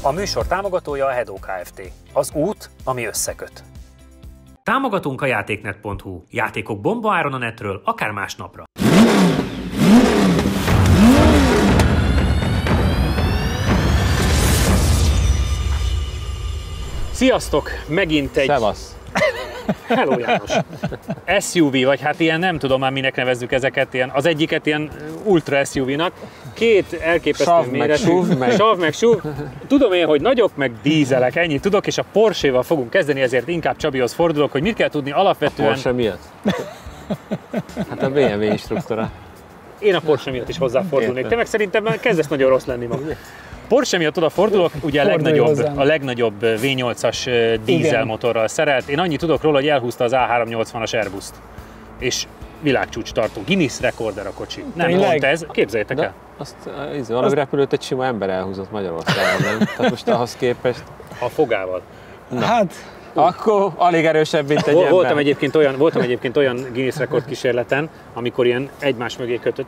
A műsor támogatója a Hedó Kft. Az út, ami összeköt. Támogatunk a játéknet.hu. Játékok bombaáron a netről, akár másnapra. Sziasztok! Megint egy... Szevasz! Hello János! SUV, vagy hát ilyen, nem tudom már minek nevezzük ezeket, ilyen, az egyiket ilyen ultra SUV-nak. Két elképesztő méretű. Sav meg SUV. Tudom én, hogy nagyok, meg dízelek, ennyit tudok, és a Porsche-val fogunk kezdeni, ezért inkább Csabihoz fordulok, hogy mit kell tudni alapvetően... A Porsche miatt? Hát a BMW instruktora. Én a Porsche miatt is hozzáfordulnék. Te meg szerintem kezdesz nagyon rossz lenni ma. Porsche miatt odafordulok, ugye a legnagyobb V8-as dízelmotorral szerelt. Én annyit tudok róla, hogy elhúzta az A380-as Airbus-t. És világcsúcs tartó. Guinness rekorder a kocsi. Nem pont ez, képzeljétek el. Valami repülőt egy sima ember elhúzott Magyarországon, nem? Tehát most ahhoz képest... A fogával. Na. Hát... Akkor alig erősebb, mint egy ember. Voltam egyébként olyan Guinness rekord kísérleten, amikor ilyen egymás mögé kötött...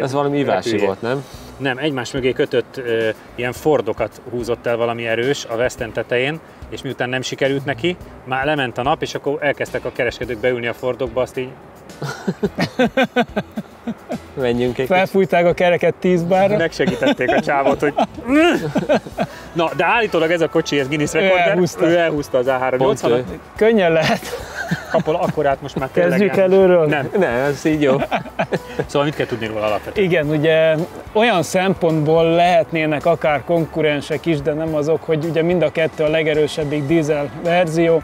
Ez valami ivási volt, nem? Nem, egymás mögé kötött ilyen Fordokat húzott el valami erős a West End tetején, és miután nem sikerült neki, már lement a nap, és akkor elkezdtek a kereskedők beülni a Fordokba, azt így... Menjünk egy felfújták a kereket 10 bárra. Megsegítették a csávot, hogy... Na, de állítólag ez a kocsi, ez Guinness rekorder, ő elhúzta az A380-at. Könnyen lehet. Kapol akkorát most már tényleg. Kezdjük előről? Nem, ez így jó. Szóval mit kell tudni róla alapvetően? Igen, ugye olyan szempontból lehetnének akár konkurensek is, de nem azok, hogy ugye mind a kettő a legerősebbik dízel verzió.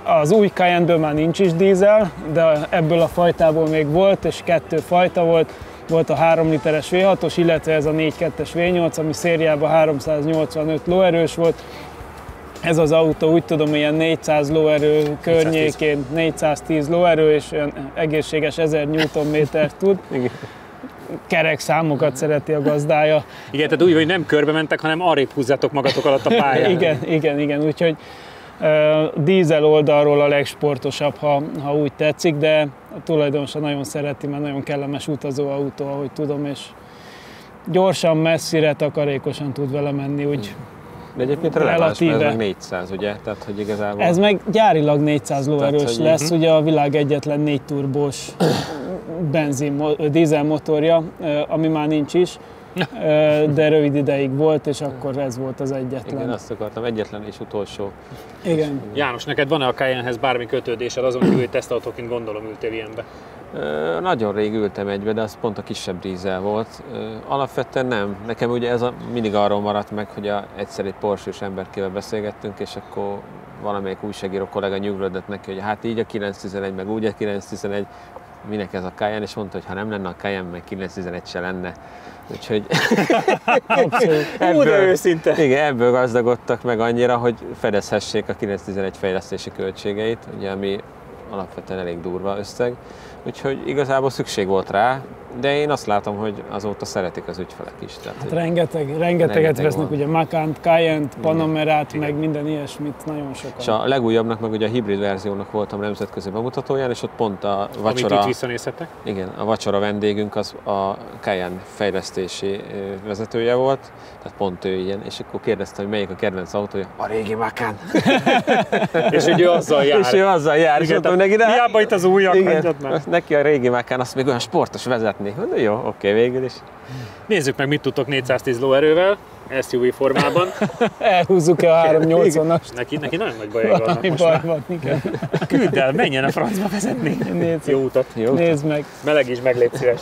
Az új Cayenne-ből már nincs is dízel, de ebből a fajtából még volt, és 2 fajta volt. Volt a 3 literes V6-os, illetve ez a 4.2-es V8, ami szériában 385 lóerős volt. Ez az autó úgy tudom, ilyen 400 lóerő környékén, 410 lóerő, és olyan egészséges 1000 Nm-t tud. Kerek számokat szereti a gazdája. Igen, tehát úgy, hogy nem körbe mentek, hanem arrébb húzzátok magatok alatt a pályán. igen, úgyhogy dízel oldalról a legsportosabb, ha úgy tetszik, de a tulajdonosa nagyon szereti, mert nagyon kellemes utazóautó, ahogy tudom, és gyorsan, messzire, takarékosan tud vele menni, úgy de egyébként releváns, mert ez meg 400, ugye? Tehát, hogy igazából... Ez meg gyárilag 400 lóerős lesz, ugye a világ egyetlen 4 turbós dízel motorja, ami már nincs is, de rövid ideig volt, és akkor ez volt az egyetlen. Igen, azt akartam, egyetlen és utolsó. Igen. János, neked van-e a Cayennehez bármi kötődésed, azon kívül, hogy tesztautóként gondolom ültél ilyenbe? Nagyon rég ültem egybe, de az pont a kisebb dízel volt. Alapvetően nem. Nekem ugye mindig arról maradt meg, hogy egyszer egy Porsche-s emberkével beszélgettünk, és akkor valamelyik újságíró kollega nyugodott neki, hogy hát így a 911, meg úgy a 911, minek ez a Cayenne, és mondta, hogy ha nem lenne a Cayenne, meg 911 se lenne. Úgyhogy ebből gazdagodtak meg annyira, hogy fedezhessék a 911 fejlesztési költségeit, ugye, ami alapvetően elég durva összeg. Úgyhogy igazából szükség volt rá, de én azt látom, hogy azóta szeretik az ügyfelek is. Tehát, hát rengeteget vesznek, ugye Macant, Cayenne-t, Panamerát, meg minden ilyesmit, nagyon sokan. És a legújabbnak, meg ugye a hibrid verziónak voltam nemzetközi bemutatóján, és ott pont a vacsora... Amit itt visszanézhetek? Igen, a vacsora vendégünk az a Cayenne fejlesztési vezetője volt, tehát pont ő ilyen, és akkor kérdeztem, hogy melyik a kedvenc autója, a régi Macan. És hogy ő azzal jár. És ő azzal jár, és mondtam neki, de... Hiába itt az újak, neki a régi Macan, azt még olyan sportos vezetni. Mondom, jó, oké, végül is. Nézzük meg, mit tudtok 410 lóerővel, SUV formában. Elhúzzuk-e a 380-ast? Neki nagyon nagy bajai vannak most már. Van, igen. Küld el, menjen a francba vezetni. Jó utat. Nézd meg. Meleg is, meg légy szíves.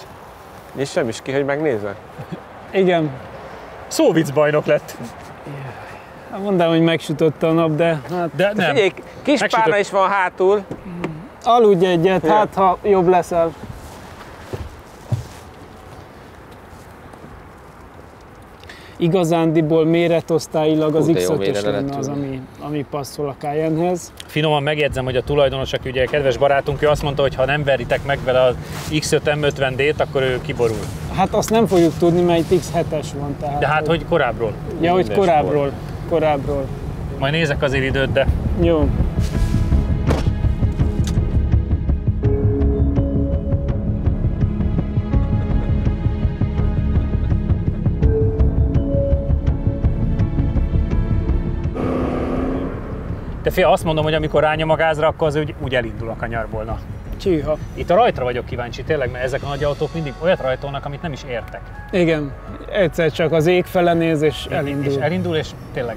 És sem is ki, hogy megnézve? Igen. Szóvic bajnok lett. Mondanám, hogy megsütötte a nap, de... Hát, de nem. Figyelj, kis párna is van hátul. Aludj egyet, hát ha jobb leszel. Igazándiból méretosztályilag az X5-ös lenne az, ami passzol a Cayennehez. Finoman megjegyzem, hogy a tulajdonos, aki ugye kedves barátunk, ő azt mondta, hogy ha nem veritek meg vele az X5 M50D-t, akkor ő kiborul. Hát azt nem fogjuk tudni, mert itt X7-es van. Tehát, de hát, hogy korábbról? Ja, hogy korábbról. Majd nézek azért időt, de... Jó. De fél, azt mondom, hogy amikor rányom a gázra, akkor az úgy elindul a kanyarból. Na. Csíha. Itt a rajtra vagyok kíváncsi tényleg, mert ezek a nagy autók mindig olyat rajtolnak, amit nem is értek. Igen, egyszer csak az ég fele néz és elindul. És elindul, és tényleg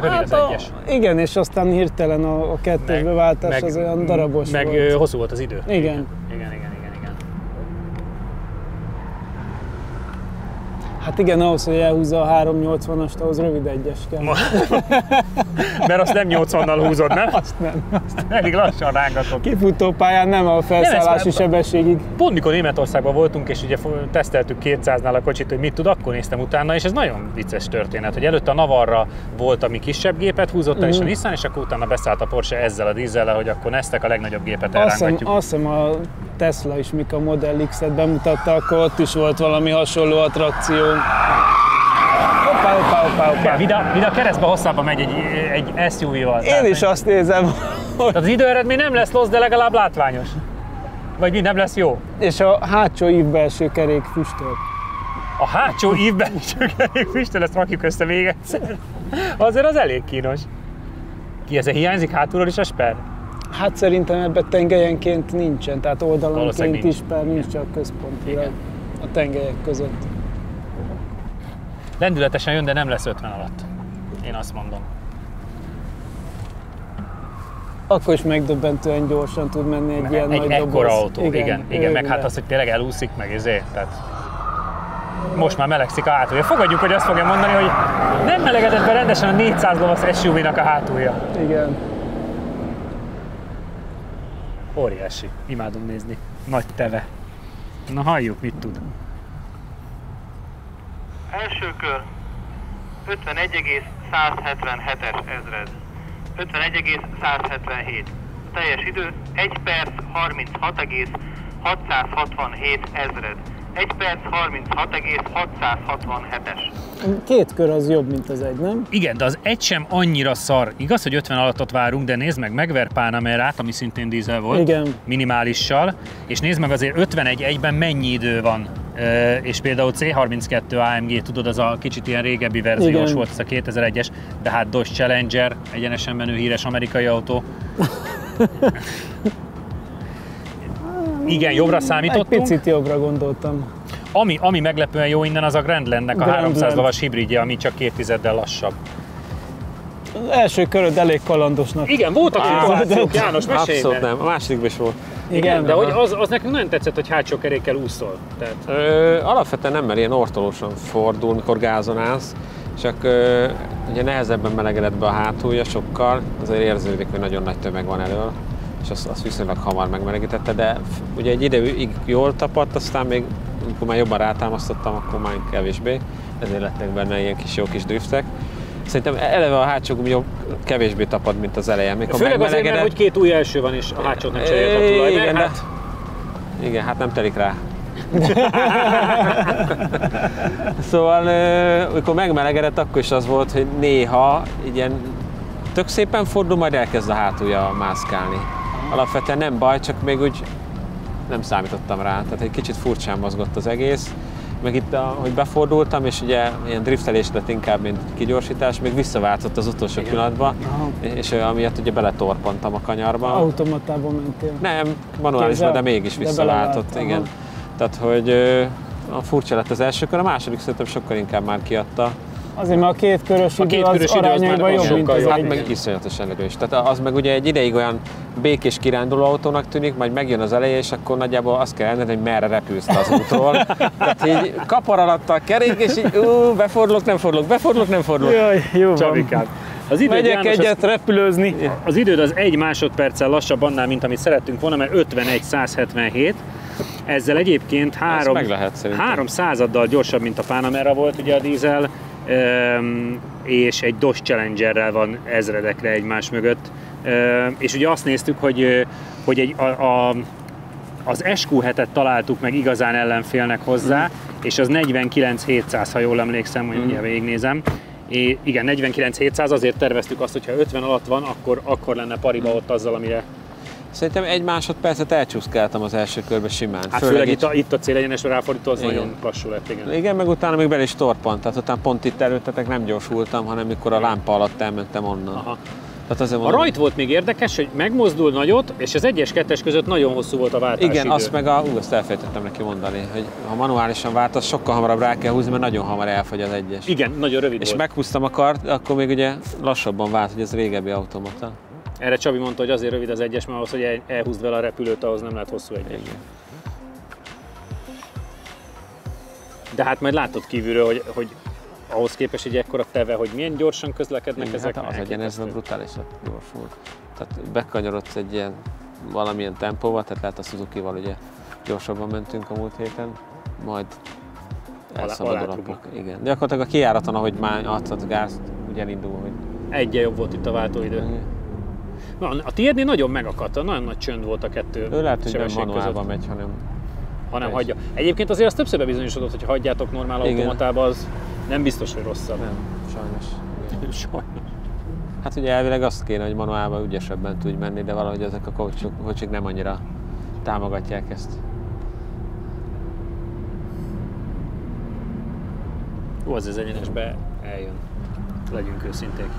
rövid az egyes. Igen, és aztán hirtelen a kettős beváltás az olyan darabos meg volt. Meg hosszú volt az idő. Igen. Igen. Hát igen, ahhoz, hogy elhúzza a 380-ast, ahhoz rövid egyes kell. Mert azt nem 80-nal húzod, nem? Azt nem. Azt elég lassan rángatod. Kifutópályán nem a felszállási sebességig. Pont mikor Németországban voltunk, és ugye teszteltük 200-nál a kocsit, hogy mit tud, akkor néztem utána, és ez nagyon vicces történet, hogy előtte a Navarra volt, ami kisebb gépet húzott el, és a Nissan, és akkor utána beszállt a Porsche ezzel a dízellel, hogy akkor neztek a legnagyobb gépet elrángatjuk. Azt hiszem a Tesla is, mikor a Model X-et bemutatta, akkor ott is volt valami hasonló attrakció. Hoppá. Vida keresztbe hosszába megy egy SUV-val. Én is azt nézem. Tehát az időeredmény nem lesz rossz, de legalább látványos. Vagy mi, nem lesz jó? És a hátsó ívbelső kerék füstöl. A hátsó ívbelső kerék füstöl, ezt rakjuk össze még egyszer. Azért az elég kínos. Ki ezzel hiányzik hátulról is a sper? Hát szerintem ebben tengelyenként nincsen, tehát oldalonként is sper, nincs csak központilag a tengelyek között. Lendületesen jön, de nem lesz 50 alatt. Én azt mondom. Akkor is megdöbbentően gyorsan tud menni egy ilyen nagy doboz. Egy ekkora autó, igen. Meg hát az, hogy tényleg elúszik, meg ezért. Tehát most már melegszik a hátulja. Fogadjuk, hogy azt fogja mondani, hogy nem melegedett be rendesen a 400 lovas SUV-nak a hátulja. Igen. Óriási. Imádom nézni. Nagy teve. Na halljuk, mit tud. Első kör 51,177 ezred. 51,177. A teljes idő 1 perc 36,667 ezred. 1 perc 36,667-es. Két kör az jobb, mint az egy, nem? Igen, de az egy sem annyira szar. Igaz, hogy 50 alattot várunk, de nézd meg, megver Panamerát, ami szintén dízel volt, igen, minimálissal, és nézd meg azért 51-1-ben mennyi idő van. És például C32 AMG, tudod, az a kicsit ilyen régebbi verziós igen, volt, ez a 2001-es, de hát Dodge Challenger, egyenesen menő híres amerikai autó. Igen, jobbra számítottunk. Egy picit jobbra gondoltam. Ami meglepően jó innen, az a Grandlandnek a 300 lovas hibridje, ami csak 2 tizeddel lassabb. Az első köröd elég kalandosnak. Igen, voltak szenzációk, János, mesélj. Abszolút nem, a másodikban is volt. Igen, de hogy az nekünk nagyon tetszett, hogy hátsó kerékkel úszol. Tehát... Alapvetően nem, mert ilyen ortolósan fordul, mikor gázon állsz, csak ugye nehezebben melegedett be a hátulja sokkal, azért érződik, hogy nagyon nagy tömeg van elől, és azt viszonylag hamar megmelegítette, de ugye egy ideig jól tapadt, aztán még amikor már jobban rátámasztottam, akkor már kevésbé, ezért lettek benne ilyen jó kis driftek. Szerintem eleve a hátsó gumi kevésbé tapad, mint az elején. Mikor főleg azért, mert hogy 2 új első van, és a hátsót nem cserélt a tulaj, igen, hát... Igen, hát nem telik rá. Szóval, amikor megmelegedett, akkor is az volt, hogy néha ilyen tök szépen fordul, majd elkezd a hátulja mászkálni. Alapvetően nem baj, csak még úgy nem számítottam rá. Tehát egy kicsit furcsán mozgott az egész. Meg itt, hogy befordultam, és ugye ilyen driftelés lett inkább, mint kigyorsítás, még visszaváltott az utolsó pillanatban, és amiatt ugye beletorpantam a kanyarba. Automatában mentél? Nem, manuálisban, de mégis visszaváltott, igen. Tehát, hogy furcsa lett az első kör, a második szerintem sokkal inkább már kiadta. Azért, mert a kétkörös idő az arányaiban jobb, mint az hát meg iszonyatosan erős. Tehát az meg ugye egy ideig olyan békés kiránduló autónak tűnik, majd megjön az eleje, és akkor nagyjából azt kell ellenni, hogy merre repülsz az útról. Tehát így kapar alatt a kerék, és így befordulok, nem fordulok, befordulok, nem fordulok. Jaj, jó van. Csabikám. Az időd, megyek János, egyet repülőzni. Az időd az 1 másodperccel lassabb annál, mint amit szerettünk volna, mert 51-177. Ezzel egyébként 3 századdal gyorsabb, mint a Panamera volt ugye a dízel, és egy Dodge Challengerrel van ezredekre egymás mögött. És ugye azt néztük, hogy az SQ7-et találtuk meg igazán ellenfélnek hozzá, és az 49-700, ha jól emlékszem, hogy ugye végignézem. Igen, 49-700, azért terveztük azt, hogy ha 50 alatt van, akkor lenne pariba ott azzal, amire Szerintem 1 másodpercet elcsúszkáltam az első körbe simán. Hát főleg itt a célegyenesre ráfordító, az nagyon lassú lett, igen. Igen, meg utána még bele is torpant, tehát utána pont itt előttetek nem gyorsultam, hanem mikor a lámpa alatt elmentem onnan. Aha. Tehát a rajt volt még érdekes, hogy megmozdul nagyot, és az 1-es, 2-es között nagyon hosszú volt a váltási igen, idő. azt meg azt elfelejtettem neki mondani, hogy ha manuálisan váltasz, sokkal hamarabb rá kell húzni, mert nagyon hamar elfogy az 1-es. Igen, nagyon rövid és volt. És meghúztam a kart, akkor még ugye lassabban vált, hogy ez régebbi automata. Erre Csabi mondta, hogy azért rövid az 1-es, mert ahhoz, hogy elhúzd vele a repülőt, ahhoz nem lehet hosszú 1-es. De hát majd látod kívülről, hogy ahhoz képest egy ekkora teve, hogy milyen gyorsan közlekednek igen, ezek. Hát az egyenesben brutálisan gyors volt. Tehát bekanyarodsz egy ilyen valamilyen tempóval, tehát lehet a Suzuki-val ugye gyorsabban mentünk a múlt héten, majd elszabadul a pok. Igen. Gyakorlatilag a kijáraton, ahogy már adtad a gázt, ugye elindul, hogy... Egyen jobb volt itt a váltóidő. Na, a tiédnél nagyon megakadt, nagyon nagy csönd volt a kettő. Ő lehet, hogy nem manuálban megy, hanem hagyja. Egyébként azért az többször bebizonyosodott, hogy hagyjátok normál automatába, az nem biztos, hogy rosszabb. Nem, sajnos. Igen. Sajnos. Hát ugye elvileg azt kéne, hogy manuálban ügyesebben tudj menni, de valahogy ezek a kocsik nem annyira támogatják ezt. Ó, az egyenesbe eljön. Legyünk őszinték.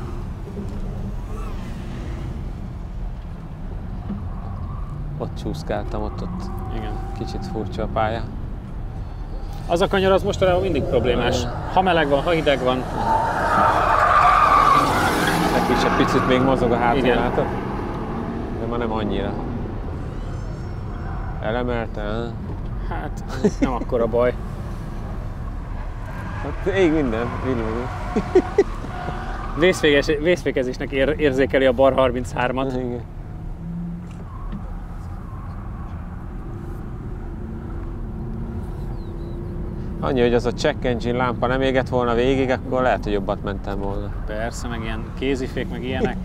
Ott csúszkáltam, ott igen. Kicsit furcsa a pálya. Az a kanyar az mostanában mindig problémás. Ha meleg van, ha hideg van. Egy picit még mozog a hátul, látod? De ma nem annyira. Elemelte? Hát, nem akkora baj. Hát ég minden, villogó. Vészfékezésnek érzékeli a bar 33-at. Igen. Annyi, hogy az a check engine lámpa nem égett volna végig, akkor lehet, hogy jobbat mentem volna. Persze, meg ilyen kézifék, meg ilyenek.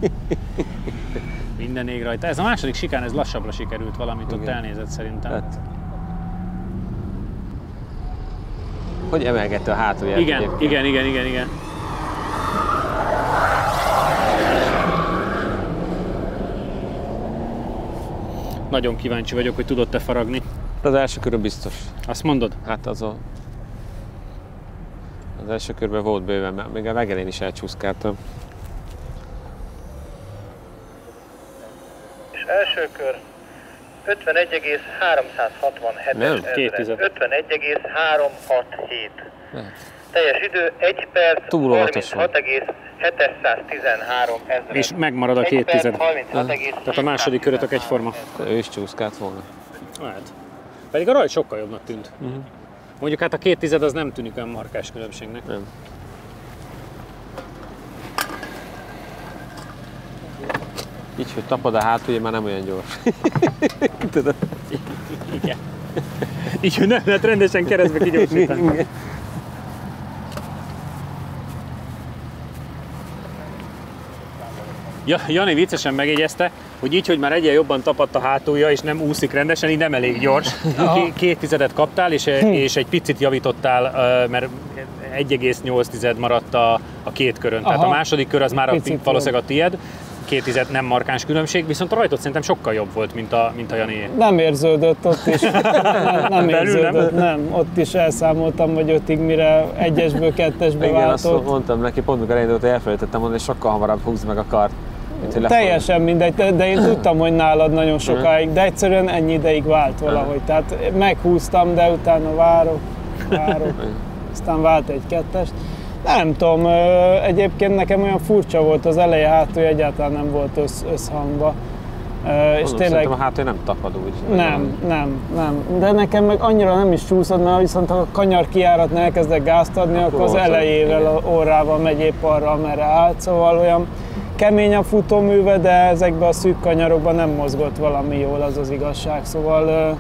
Minden ég rajta. Ez a második sikán, ez lassabbra sikerült valamit, ott elnézett szerintem. Hát. Hogy emelgette a hátulját? Igen. Nagyon kíváncsi vagyok, hogy tudod-e faragni. Az első körben biztos. Azt mondod? Hát az első körben volt bőven, mert még a legelén is elcsúszkáltam. És első kör 51,367 nem, 51,367. Teljes idő 1 perc 36,713 ezer. És megmarad a 2 tized. Tehát a második körötök egyforma. Ő is csúszkált volna. Hát. Pedig a rajt sokkal jobbnak tűnt. Mondjuk hát a 2 tized az nem tűnik olyan markás különbségnek. Nem. Így, hogy tapad a hátulja, már nem olyan gyors. Tudod? Igen. Így, hogy nem lehet rendesen keresztbe kigyorsítani. Ja, Jani viccesen megjegyezte, hogy így, hogy már egyre jobban tapadt a hátulja, és nem úszik rendesen, így nem elég gyors. 2 tizedet kaptál, és egy picit javítottál, mert 1,8 maradt a 2 körön. Tehát a második kör az már valószínűleg a tied. 2 tized nem markáns különbség, viszont a rajtot szerintem sokkal jobb volt, mint a Janié. Nem érződött ott is. nem érződött, nem. Ott is elszámoltam, hogy 5-ig, mire 1-esből 2-esbe váltott. Azt mondtam neki, pont mikor elindult, hogy elfelejtettem mondani, hogy sokkal hamarabb húzd meg a kart. Teljesen mindegy, de én tudtam, hogy nálad nagyon sokáig, de egyszerűen ennyi ideig vált valahogy. Tehát meghúztam, de utána várok, aztán vált egy 2-est. Nem tudom, egyébként nekem olyan furcsa volt az eleje, hátulja egyáltalán nem volt összhangba. És tényleg... a hátulja nem tapad úgy. Nem. De nekem meg annyira nem is csúszott, mert viszont ha a kanyar kijáratnál elkezdek gázt adni, akkor az elejével, a orrával megy épp arra, amerre állt, szóval olyan kemény a futóműve, de ezekben a szűk kanyarokban nem mozgott valami jól, az az igazság, szóval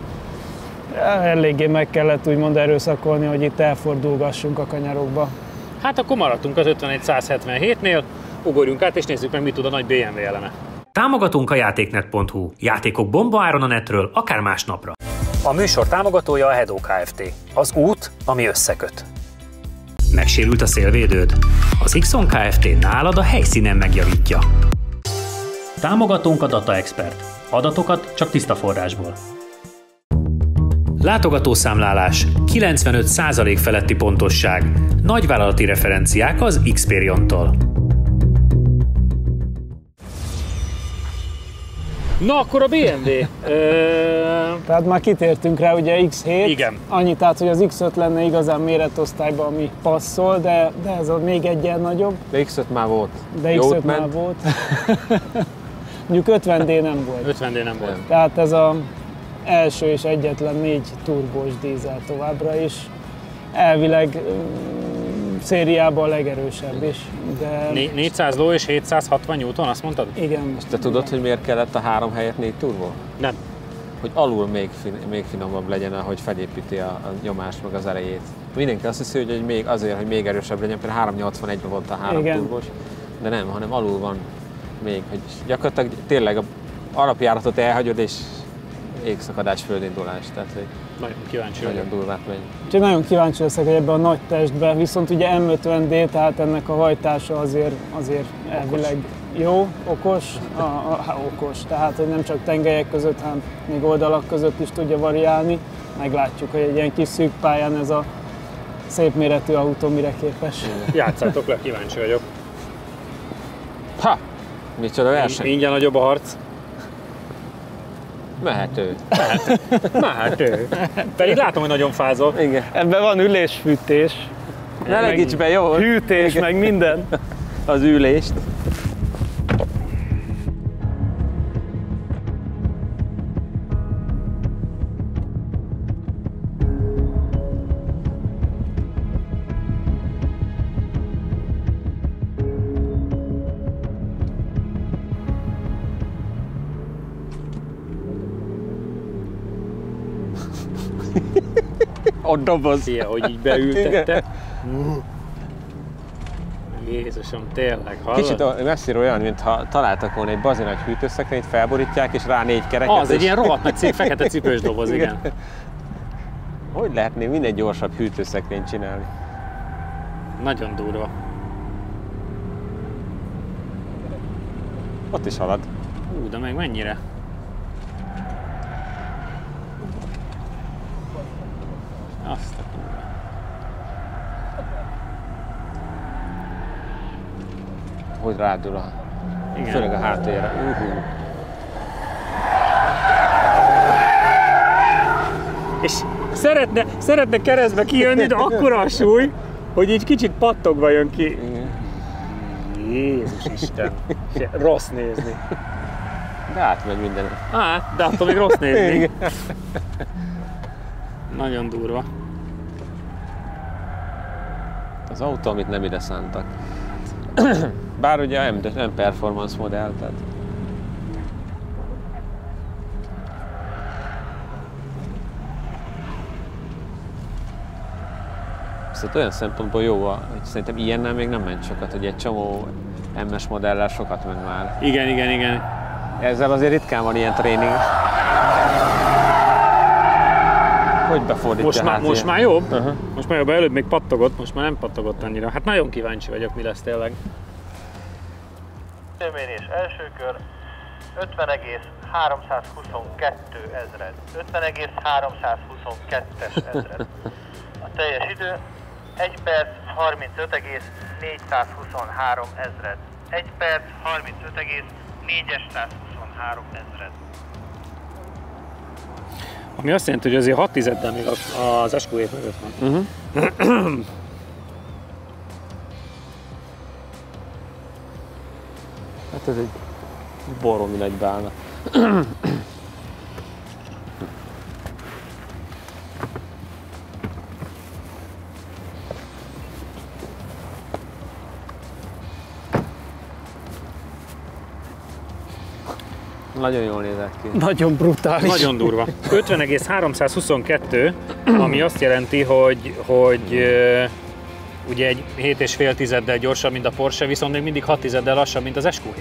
eléggé meg kellett úgymond erőszakolni, hogy itt elfordulgassunk a kanyarokba. Hát akkor maradtunk az 51-177-nél, ugorjunk át és nézzük meg, mit tud a nagy BMW eleme. Támogatunk a játéknet.hu. Játékok bombaáron a netről, akár másnapra. A műsor támogatója a Hedó Kft. Az út, ami összeköt. Megsérült a szélvédőd? Az Xon Kft. Nálad a helyszínen megjavítja. Támogatunk a Data Expert. Adatokat csak tiszta forrásból. Látogatószámlálás, 95% feletti pontosság, nagyvállalati referenciák az Xperion-tól. Na, akkor a BMW. Tehát már kitértünk rá, ugye X7. Igen. Annyi, tehát, hogy az X5 lenne igazán méretosztályban, ami passzol, de ez a még egyen nagyobb. De X5 már volt. De X5 már volt. Mondjuk 50D nem volt. 50D nem volt. Tehát ez az első és egyetlen 4 turbós dízel továbbra is. Elvileg szériában a legerősebb is. De... 400 ló és 760 Newton, azt mondtad? Igen. És te tudod, hogy miért kellett a 3 helyett 4 turbó? Nem. Hogy alul még finomabb legyen, ahogy felépíti a nyomást meg az elejét. Mindenki azt hiszi, hogy még azért, hogy még erősebb legyen, például 381-ben volt a 3 turbós, de nem, hanem alul van még. Hogy gyakorlatilag tényleg a alapjáratot elhagyod és égszakadás, földindulás. Tehát, hogy nagyon kíváncsi vagyok. Nagyon durvát megy. Úgyhogy nagyon kíváncsi leszek, hogy ebben a nagy testben, viszont ugye M50D, tehát ennek a hajtása azért elvileg jó, okos, okos, tehát hogy nem csak tengelyek között, hanem még oldalak között is tudja variálni. Meglátjuk, hogy egy ilyen kis szűk pályán ez a szép méretű autó mire képes. Játszátok le, kíváncsi vagyok. Ha! Micsoda verseny? Ingyen nagyobb a harc. Mehető. Mehető. Pedig látom, hogy nagyon fázol. Igen. Ebben van ülésfűtés. Ne legíts be, jó? Hűtés, meg minden. Az ülést. A doboz. Szia, hogy így beültette. Jézusom, tényleg, hallod? Kicsit messzire olyan, mintha találtak volna egy bazi nagy hűtőszekrényt, felborítják és rá 4 kereket. Az, egy ilyen rohadt nagy fekete cipős doboz, igen. Hogy lehetné minél gyorsabb hűtőszekrényt csinálni? Nagyon durva. Ott is halad. De meg mennyire? Azt a kurva. Hogy rádul a... Igen. Főleg a hátér. És szeretne keresztbe kijönni, de akkora a súly, hogy így kicsit pattogva jön ki. Igen. Jézus Isten, rossz nézni. De átmegy minden. De attól még rossz nézni. Nagyon durva. Az autó, amit nem ide szántak. Bár ugye nem performance modell, tehát... Szóval olyan szempontból jó, hogy szerintem ilyennel még nem ment sokat, hogy egy csomó MS modellel sokat ment már. Igen. Ezzel azért ritkán van ilyen tréning. Hogy befordítja most már jobb? Most már jobb, előbb még pattogott, most már nem pattogott annyira. Hát nagyon kíváncsi vagyok, mi lesz tényleg. Mérés első kör 50,322 ezred. 50,322 ezred. A teljes idő 1 perc 35,423 ezred. 1 perc 35,423 ezred. Ami azt jelenti, hogy azért 6 tizeddel még az SQ7 mögött van. Hát ez egy baromi nagy bálna. Nagyon jól nézett ki. Nagyon brutális. Nagyon durva. 50,322, ami azt jelenti, hogy ugye egy 7,5 tizeddel gyorsabb, mint a Porsche, viszont még mindig 6 tizeddel lassabb, mint az SQ7.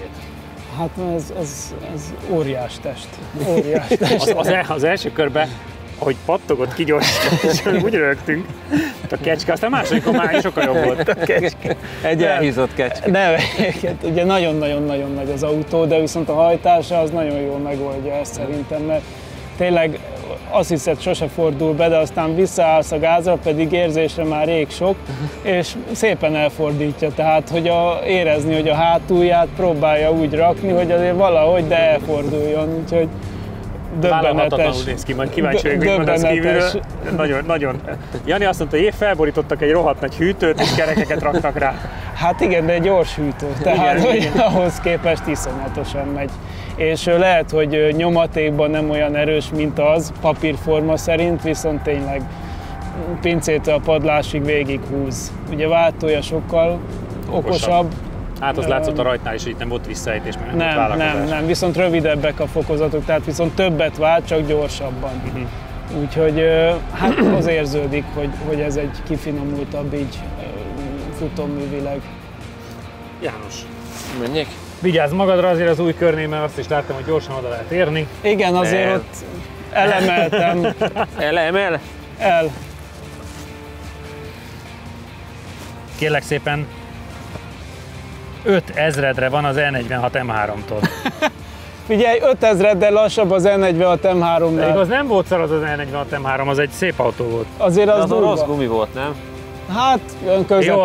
Hát ez óriás test. Óriás test. Az első körben ahogy pattogott, kigyorsított, és úgy rögtünk. A kecske, aztán másodikon már sokkal jobb volt. A kecske. Egy elhízott kecske. Nem, ugye nagyon-nagyon-nagyon nagy az autó, de viszont a hajtása az nagyon jól megoldja ezt szerintem, mert tényleg azt hiszed, sose fordul be, de aztán visszaállsz a gázra, pedig érzésre már rég sok, és szépen elfordítja, tehát hogy érezni, hogy a hátulját próbálja úgy rakni, hogy azért valahogy, de elforduljon, úgyhogy döbbenetes. Néz ki, majd kíváncsi vagyok, hogy mondasz kívülről. Nagyon. Jani azt mondta, hogy felborítottak egy rohadt nagy hűtőt, és kerekeket raktak rá. Hát igen, de egy gyors hűtő, tehát igen. Ahhoz képest iszonyatosan megy. És lehet, hogy nyomatékban nem olyan erős, mint az, papírforma szerint, viszont tényleg pincétől a padlásig végig húz. Ugye váltója sokkal okosabb. Hát az látszott a rajtnál is, hogy itt nem volt visszaejtés, mert nem, viszont rövidebbek a fokozatok, tehát viszont többet vált, csak gyorsabban. Úgyhogy hát az érződik, hogy ez egy kifinomultabb így futóművileg. János. Menjek? Vigyázz magadra azért az új körnél, mert azt is láttam, hogy gyorsan oda lehet érni. Igen, azért ott elemeltem. Elemel? El. Kérlek szépen, 5000-re van az E46 M3-tól. Figyelj, 5000-del lassabb az E46 M3-nál. Igaz, nem volt szar az E46 M3, az egy szép autó volt. Azért az a rossz gumi volt, nem? Hát, olyan közepes. Jó,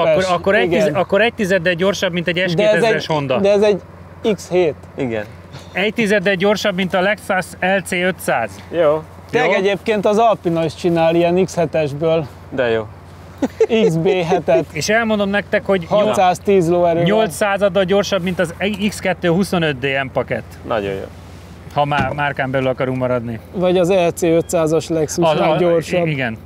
akkor egy tizeddel gyorsabb, mint egy S2000-es Honda. De ez egy X7. Igen. Egy tizeddel gyorsabb, mint a Lexus LC500. Jó. Tényleg egyébként az Alpina is csinál ilyen X7-esből. De jó. XB7-et. És elmondom nektek, hogy 610 lóerővel. 800-addal gyorsabb, mint az X2 25D M-paket. Nagyon jó. Ha már márkán belül akarunk maradni. Vagy az LC500-as Lexusnál gyorsabb. Igen,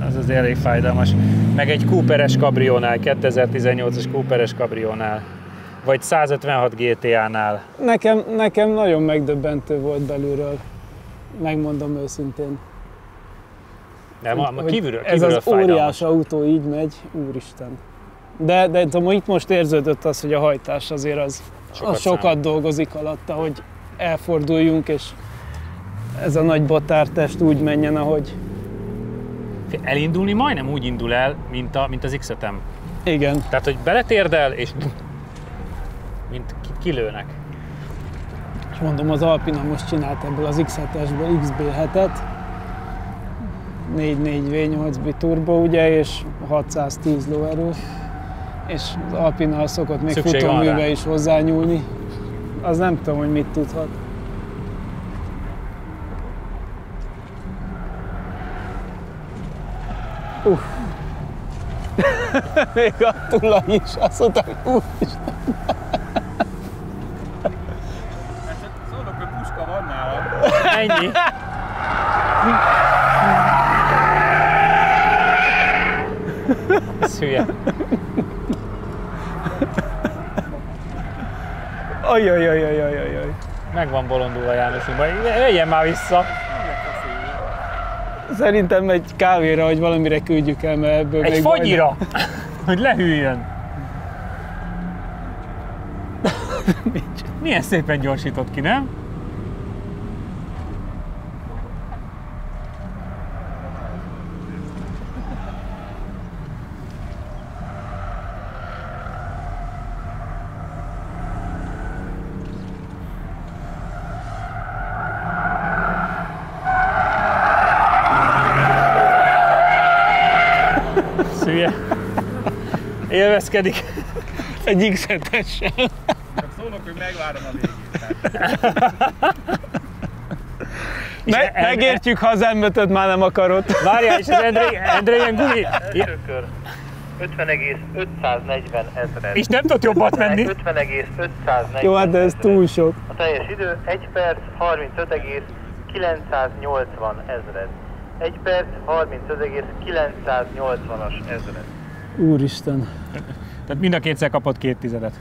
az az elég fájdalmas. Meg egy Cooperes Cabriónál, 2018-as Cooperes Cabriónál. Vagy 156 GTA-nál. Nekem nagyon megdöbbentő volt belülről. Megmondom őszintén. De kívülről ez az óriás autó így megy, úristen. De itt most érződött az, hogy a hajtás azért az sokat dolgozik alatta, hogy elforduljunk, és ez a nagy botártest úgy menjen, ahogy... Elindulni majdnem úgy indul el, mint az X5-em. Igen. Tehát, hogy beletérdel, és mint kilőnek. És mondom, az Alpina most csinált ebből az X7-esből XB7-et, 4.4 V8 biturbo, ugye, és 610 lóerő, és az Alpina szokott még futóműve is hozzányúlni. Az nem tudom, hogy mit tudhat. Még a Tula is, azt mondta, hogy Szólok, hogy puska van nálam. Ennyi. Ez hülye. Ajajajajajajaj. Meg van bolondulva Jánosunkban. Jöjjen már vissza. Szerintem egy kávéra, hogy valamire küldjük el, mert ebből egy még fogyira, hogy lehűljön. Milyen szépen gyorsított ki, nem? Szülye. Élvezkedik. Egy X7-essel. Csak szólok, hogy megvárom a végét. Megértjük, ha az M5-öt már nem akarod. Várjál, és az Endre ilyen gumi... 50,540 ezred. És nem tudott jobbat menni. 50,540. Jó, hát de ez túl sok. A teljes idő 1 perc 35,980 ezred. 1 perc 35,980-as ezred. Úristen. Tehát mind a kétszer kapott 2 tizedet.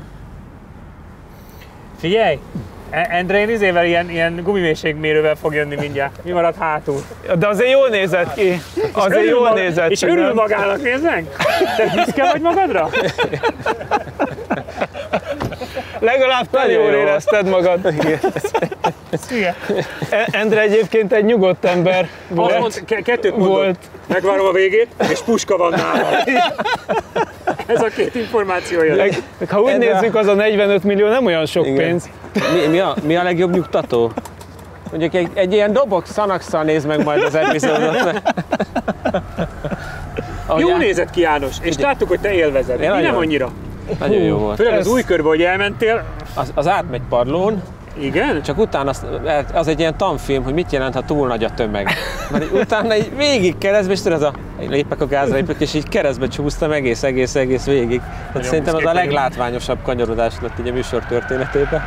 Figyelj! Endre én izével ilyen gumimélységmérővel fog jönni mindjárt. Mi maradt hátul? De azért jól nézett ki. Azért jól nézett ki. És örül magának, nézd meg! Te büszke vagy magadra? Legalább te jól érezted magad. Endre egyébként egy nyugodt ember volt. Kettőt mondott, megvárom a végét, és puska van nála. Ez a két információ jön. Ha úgy nézzük, az a 45 millió nem olyan sok pénz. Mi a legjobb nyugtató? Mondjuk egy ilyen dobok szanakszal néz meg majd az epizódot. Jó nézett ki, János, és láttuk, hogy te élvezed. Mi nem annyira. Nagyon jó volt. Főleg az új körbe, hogy elmentél. Az átmegy padlón. Igen? Csak utána az egy ilyen tanfilm, hogy mit jelent, ha túl nagy a tömeg. Mert utána így végig keresztbe, és tudod, lépek a gázra, és így keresztbe csúsztam egész végig. Tehát szerintem az a leglátványosabb kanyarodás lett így a műsor történetében.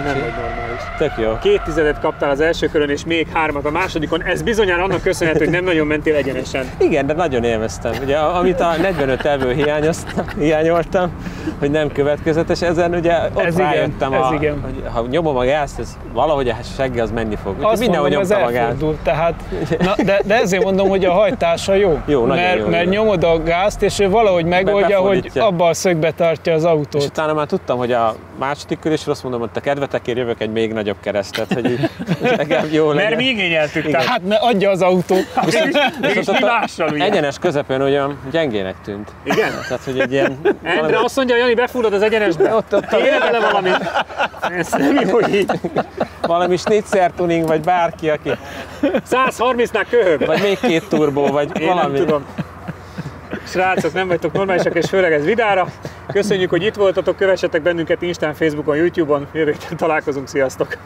Nem vagy normális. Tök jó. 2 kaptál az első körön, és még 3 a másodikon. Ez bizonyára annak köszönhető, hogy nem nagyon mentél egyenesen. Igen, de nagyon élveztem. Ugye, amit a 45 elből hiányoltam, hogy nem következetes, ezen ugye ott rájöttem, hogy ha nyomom a gázt, ez valahogy a segge az menni fog. Azt mondom, ez elfordul. Tehát, de ezért mondom, hogy a hajtása jó. Mert nyomod a gázt, és ő valahogy megoldja, hogy abba a szögbe tartja az autót. És utána már tudtam, hogy a második körésre azt mondom, hogy a kedvetekért jövök egy még nagyobb keresztet, hogy így legalább jó legyen. Mert mi igényeltük, tehát adja az autó. És mi mással, ugye? Egyenes közepén olyan gyengének tűnt. Igen? Tehát, hogy egy ilyen... Endre azt mondja, Jani, befullad az egyenesbe. Kéne vele valamit. Ez nem jó így. Valami schnitzer tuning, vagy bárki, aki... 130-nál köhög. Vagy még 2 turbó, vagy én valami. Nem tudom. Srácok, nem vagytok normálisak, és főleg ez vidára. Köszönjük, hogy itt voltatok, kövessetek bennünket Instán, Facebookon, YouTube-on. Jövő héten találkozunk, sziasztok!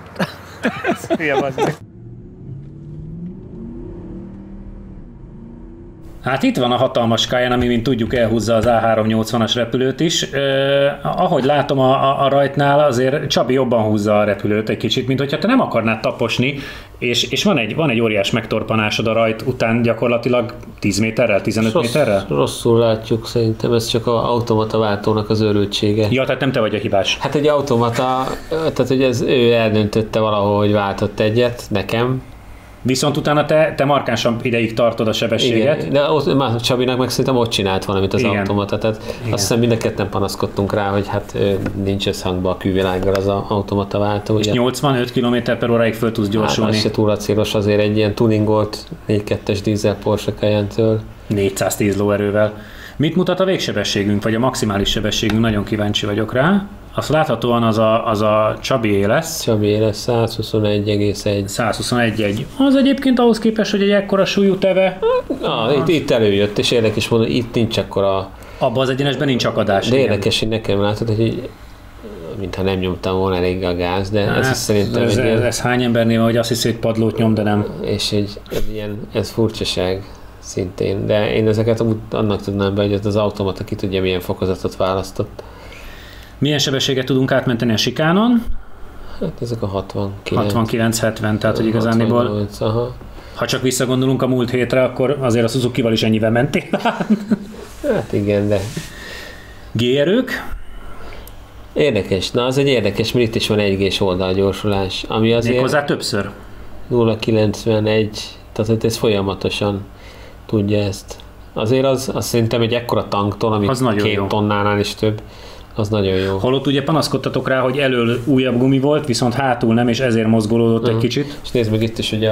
Hát itt van a hatalmas Cayenne, ami, mint tudjuk, elhúzza az A380-as repülőt is. Ahogy látom a rajtnál, azért Csabi jobban húzza a repülőt egy kicsit, mint hogyha te nem akarnád taposni, és van egy óriás megtorpanásod a rajt után gyakorlatilag 10 méterrel, 15 méterrel? Rosszul látjuk szerintem, ez csak az automata váltónak az őrültsége. Ja, tehát nem te vagy a hibás. Hát egy automata, tehát hogy ő eldöntötte valahol, hogy váltott egyet nekem. Viszont utána te markánsabb ideig tartod a sebességet. Igen, de ott, Csabinak meg szerintem ott csinált valamit az automata, tehát azt hiszem mind a ketten panaszkodtunk rá, hogy hát nincs összhangban a külvilággal az automata váltó. És 85 km/h-ig föl tudsz gyorsulni. Hát az se túl acélos azért egy ilyen tuningolt 4.2-es dízel Porsche Cayenne-től. 410 lóerővel. Mit mutat a végsebességünk, vagy a maximális sebességünk? Nagyon kíváncsi vagyok rá. Azt láthatóan az a Csabié lesz. Csabié lesz 121,1. 121,1. Az egyébként ahhoz képest, hogy egy ekkora súlyú teve. Itt előjött, és érdekes mondani, itt nincs akkora... Abban az egyenesben nincs akadás. De érdekes, hogy nekem látod, hogy mintha nem nyomtam volna elég a gáz, de ez is szerintem ez hány embernél van, hogy azt hiszi, hogy padlót nyom, de nem. És ez furcsaság szintén, de én ezeket annak tudnám be, hogy az automata ki tudja, milyen fokozatot választott. Milyen sebességet tudunk átmenteni a sikánon? Hát ezek a 69-70, tehát hogy igazániból, ha csak visszagondolunk a múlt hétre, akkor azért a Suzuki-val is ennyivel mentél. Hát igen, de... G-erők? Érdekes, na az egy érdekes, mert itt is van 1G-s oldalgyorsulás, ami azért... Méghozzá többször? 0,91, tehát ez folyamatosan tudja ezt. Azért az szerintem egy ekkora tanktól, ami 2 tonnánál is több, az nagyon jó. Holott ugye panaszkodtatok rá, hogy elől újabb gumi volt, viszont hátul nem, és ezért mozgolódott egy kicsit. És nézd meg itt is, ugye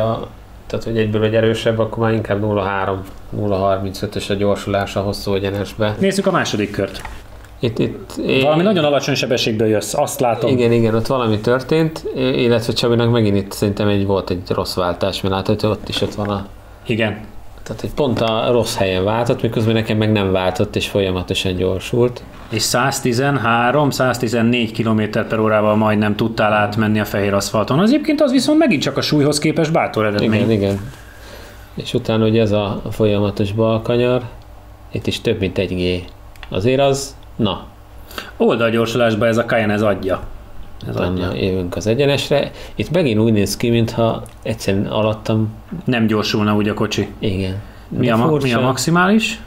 tehát hogy egyből egy erősebb, akkor már inkább 0,35-ös a gyorsulás a hosszú egyenesbe. Nézzük a második kört. Valami nagyon alacsony sebességből jössz, azt látom. Igen, ott valami történt, illetve Csabinak megint itt szerintem volt egy rossz váltás, mert látod, hogy ott van a... Igen. Tehát, hogy pont a rossz helyen váltott, miközben nekem meg nem váltott, és folyamatosan gyorsult. És 113-114 km/h-val majdnem tudtál átmenni a fehér aszfalton. Az egyébként az viszont megint csak a súlyhoz képest bátor eredmény. Igen. És utána ugye ez a folyamatos balkanyar, itt is több mint 1G. Azért az, na. Oldalgyorsulásban ez a Cayenne, ez adja. Jövünk az egyenesre. Itt megint úgy néz ki, mintha egyszerűen alattam... Nem gyorsulna úgy a kocsi. Igen. Mi a maximális?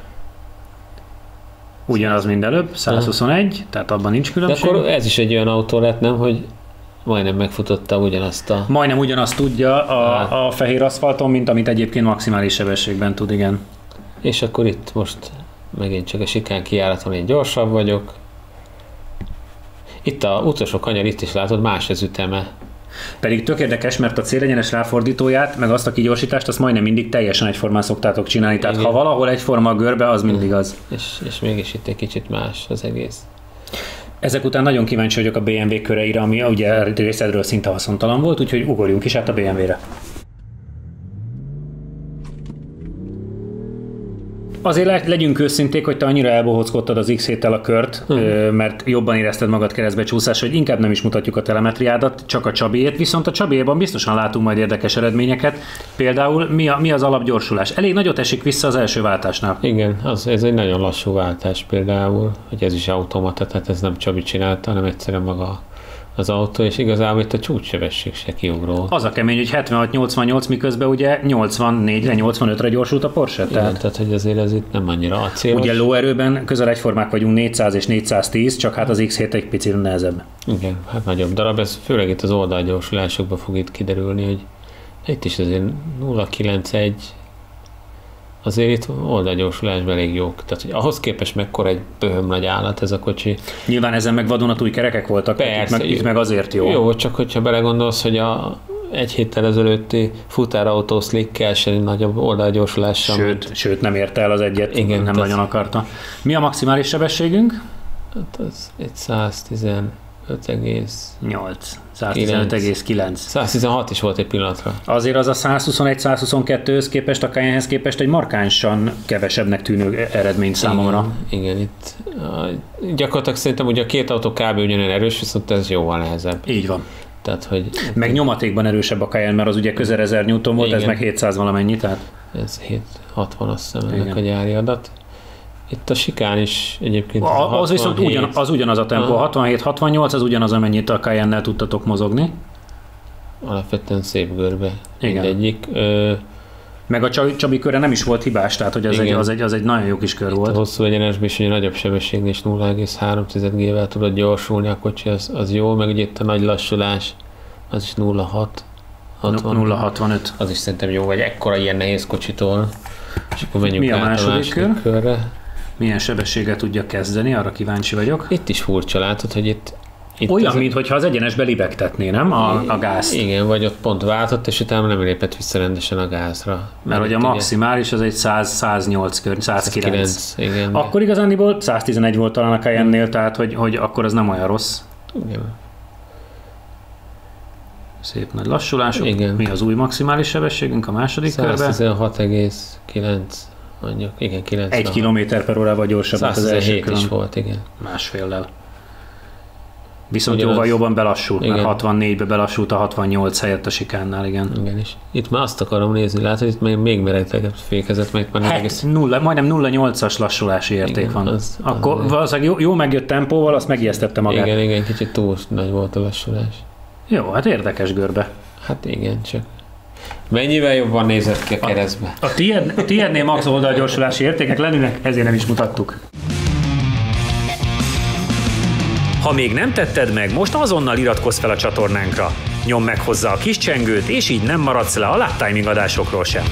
Ugyanaz, mint előbb, 121, tehát abban nincs különbség. De akkor ez is egy olyan autó lett, nem, hogy majdnem megfutotta ugyanazt a... Majdnem ugyanazt tudja a fehér aszfalton, mint amit egyébként maximális sebességben tud, igen. És akkor itt most megint csak a sikán kijáraton én gyorsabb vagyok. Itt a utolsó kanyar, itt is látod, más az üteme. Pedig tök érdekes, mert a célegyenes ráfordítóját, meg azt a kigyorsítást, azt majdnem mindig teljesen egyformán szoktátok csinálni. Tehát ha valahol egyforma a görbe, az mindig az. És mégis itt egy kicsit más az egész. Ezek után nagyon kíváncsi vagyok a BMW köreire, ami ugye részedről szinte haszontalan volt, úgyhogy ugorjunk is át a BMW-re. Azért legyünk őszinték, hogy te annyira elbohóckodtad az X7-tel a kört, mert jobban érezted magad keresztbecsúszás, hogy inkább nem is mutatjuk a telemetriádat, csak a Csabiét, viszont a Csabiéban biztosan látunk majd érdekes eredményeket. Például mi az alapgyorsulás? Elég nagyot esik vissza az első váltásnál. Igen, ez egy nagyon lassú váltás például, hogy ez is automata, tehát ez nem Csabi csinálta, hanem egyszerűen maga az autó, és igazából itt a csúcssebesség se kiugró. Az a kemény, hogy 76-88, miközben ugye 84-re, 85-re gyorsult a Porsche. Igen, tehát hogy azért ez itt nem annyira acélos. Ugye lóerőben közel egyformák vagyunk, 400 és 410, csak hát az X7 egy picit nehezebb. Igen, hát nagyobb darab, ez főleg itt az oldalgyorsulásokban fog itt kiderülni, hogy itt is azért 0,91, azért itt oldalgyorsulásban elég jók. Tehát, hogy ahhoz képest mekkora egy böhöm nagy állat ez a kocsi. Nyilván ezen meg vadonatúj kerekek voltak, persze, itt meg azért jó. Jó, csak hogyha belegondolsz, hogy egy héttel ezelőtti futárautó slickkel se nagyobb oldalgyorsulással. Sőt, nem érte el az egyet, igen, nem nagyon akarta. Mi a maximális sebességünk? Hát az egy 115,8. 115,9. 116 is volt egy pillanatra. Azért az a 121-122-höz képest, a Cayennehez képest egy markánsan kevesebbnek tűnő eredmény számomra. Igen, itt gyakorlatilag szerintem ugye a két autó kb. Ugyanilyen erős, viszont ez jóval nehezebb. Így van. Tehát, hogy meg nyomatékban erősebb a Cayenne, mert az ugye közel 1000 Newton volt, igen. Ez meg 700 valamennyi, tehát... Ez 760, azt hiszem ennek a gyári adat. Itt a sikán is egyébként... Az viszont ugyanaz a tempó, 67-68, az ugyanaz, amennyit a Cayenne-nel tudtatok mozogni. Alapvetően szép görbe. Igen. Mindegyik. Meg a Csabi körre nem is volt hibás, tehát hogy az egy nagyon jó kis kör volt. A hosszú egyenesben is ugye nagyobb sebességnél is 0,3 G-vel tudod gyorsulni a kocsi, az jó, meg ugye itt a nagy lassulás, az is 0,65. Az is szerintem jó, vagy ekkora ilyen nehéz kocsitól. És akkor menjünk át a második körre. Milyen sebességgel tudja kezdeni, arra kíváncsi vagyok. Itt is furcsa, látod, hogy itt olyan, mintha az egyenesbe libegtetné, nem? A gázt. Igen, vagy ott pont váltott, és utána nem lépett vissza rendesen a gázra. Mert hogy a maximális az egy 100-108 kör, 109. Igen. Akkor igazániból 111 volt talán a Cayenne-nél, tehát hogy akkor az nem olyan rossz. Igen. Szép nagy lassulások. Igen. Mi az új maximális sebességünk a második körben? 116,9. Mondjuk, igen, 90. 1 km/h gyorsabb az első körön. Is volt, igen. Másféllel. Viszont jóval jobban belassult, igen. Mert 64-be belassult a 68 helyett a sikánnál, igen. Igen is. Itt már azt akarom nézni, látod, itt még meredekebb fékezett, meg már egész... majdnem 0,8-as lassulási érték, igen, van. Akkor valószínűleg jó megjött tempóval, azt megijesztette magát. Igen, kicsit túl nagy volt a lassulás. Jó, hát érdekes görbe. Hát igen, csak mennyivel jobban nézett ki a keresztbe. A tiédnél max oldalgyorsulási értékek lennének, ezért nem is mutattuk. Ha még nem tetted meg, most azonnal iratkozz fel a csatornánkra. Nyomd meg hozzá a kis csengőt, és így nem maradsz le a Lap Timing adásokról sem.